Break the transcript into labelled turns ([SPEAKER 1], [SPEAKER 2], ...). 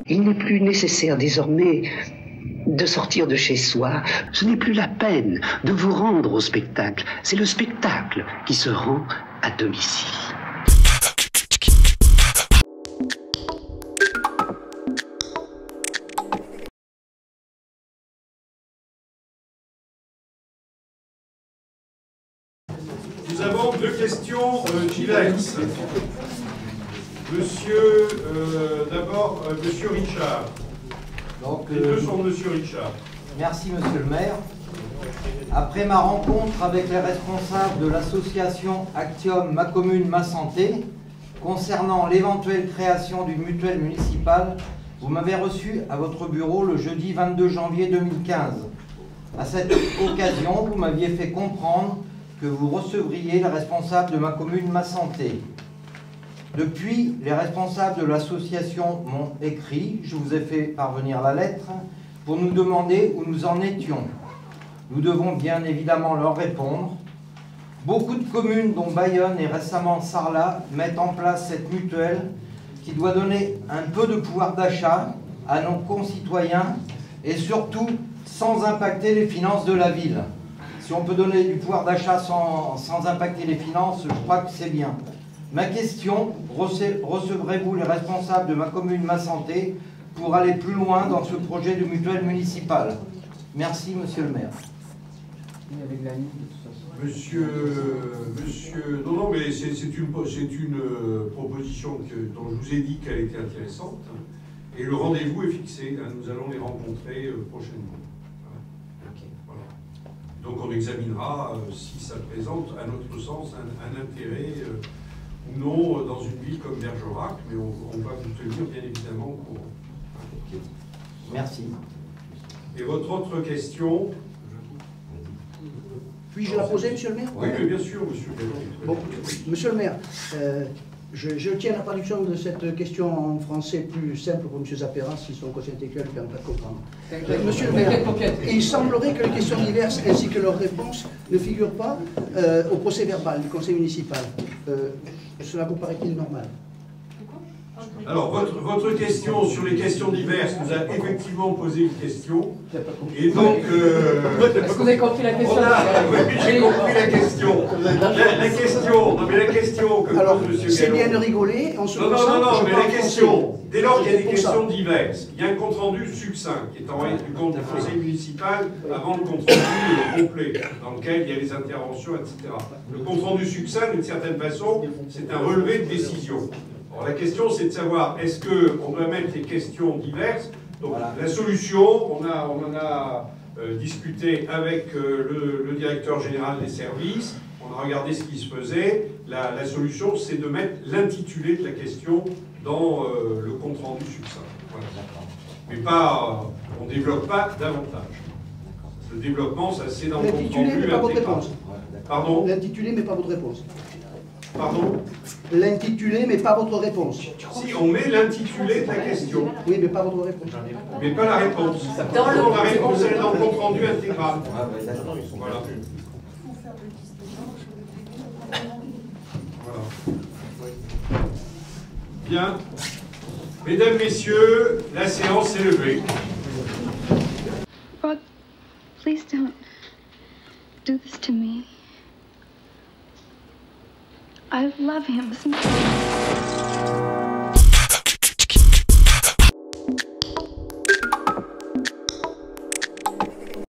[SPEAKER 1] Il n'est plus nécessaire désormais de sortir de chez soi. Ce n'est plus la peine de vous rendre au spectacle. C'est le spectacle qui se rend à domicile.
[SPEAKER 2] Nous avons deux questions diverses. Monsieur, d'abord, Monsieur Richard.
[SPEAKER 3] Donc,
[SPEAKER 2] les deux sont de Monsieur Richard.
[SPEAKER 3] Merci, Monsieur le maire. Après ma rencontre avec les responsables de l'association Actium Ma Commune Ma Santé, concernant l'éventuelle création d'une mutuelle municipale, vous m'avez reçu à votre bureau le jeudi 22 janvier 2015. À cette occasion, vous m'aviez fait comprendre que vous recevriez les responsables de Ma Commune Ma Santé. Depuis, les responsables de l'association m'ont écrit, je vous ai fait parvenir la lettre, pour nous demander où nous en étions. Nous devons bien évidemment leur répondre. Beaucoup de communes, dont Bayonne et récemment Sarlat, mettent en place cette mutuelle qui doit donner un peu de pouvoir d'achat à nos concitoyens et surtout sans impacter les finances de la ville. Si on peut donner du pouvoir d'achat sans impacter les finances, je crois que c'est bien. Ma question, recevrez-vous les responsables de Ma Commune Ma Santé pour aller plus loin dans ce projet de mutuelle municipale? Merci, monsieur le maire.
[SPEAKER 2] Monsieur, non, mais c'est une proposition dont je vous ai dit qu'elle était intéressante. Et le rendez-vous est fixé. Nous allons les rencontrer prochainement. Voilà. Donc on examinera si ça présente, à notre sens, un intérêt ou non dans une ville comme Bergerac, mais on va vous tenir bien évidemment au courant.
[SPEAKER 3] Merci.
[SPEAKER 2] Et votre autre question?
[SPEAKER 4] Puis-je la poser, monsieur le maire?
[SPEAKER 2] Oui, mais bien sûr, monsieur.
[SPEAKER 4] Bon, monsieur le maire, je tiens la traduction de cette question en français plus simple pour monsieur Zapera, si son quotient intellectuel ne permet pas de comprendre. Monsieur le maire, il semblerait que les questions diverses ainsi que leurs réponses ne figurent pas au procès verbal du conseil municipal. Cela vous paraît-il normal?
[SPEAKER 2] Alors, votre question sur les questions diverses nous a effectivement posé une question. Et donc...
[SPEAKER 5] Est-ce que vous avez compris la question?
[SPEAKER 2] Oui, j'ai compris la question. La question que
[SPEAKER 4] alors,
[SPEAKER 2] pose M. Gallo...
[SPEAKER 4] c'est bien de rigoler, on se
[SPEAKER 2] Non, mais la question, dès lors qu'il y a des questions diverses, il y a un compte-rendu succinct qui est envoyé du conseil municipal avant le compte-rendu complet, dans lequel il y a les interventions, etc. Le compte-rendu succinct, d'une certaine façon, c'est un relevé de décision. Alors, la question, c'est de savoir, est-ce qu'on doit mettre les questions diverses? Donc, voilà. La solution, on en a discuté avec le directeur général des services, on a regardé ce qui se faisait. La solution, c'est de mettre l'intitulé de la question dans le compte-rendu succinct. Voilà. Mais pas, on ne développe pas davantage. Le développement, ça c'est dans le compte-rendu.
[SPEAKER 4] L'intitulé, mais pas votre réponse.
[SPEAKER 2] Pardon?
[SPEAKER 4] L'intitulé, mais pas votre réponse.
[SPEAKER 2] Pardon?
[SPEAKER 4] L'intitulé, mais pas votre réponse.
[SPEAKER 2] Si, on met l'intitulé de la question.
[SPEAKER 4] Oui, mais pas votre réponse.
[SPEAKER 2] Mais pas la réponse. La réponse, elle est dans le compte rendu intégral. Voilà. Bien. Mesdames, Messieurs, la séance est levée.
[SPEAKER 6] Rod, please don't do this to me. I love him.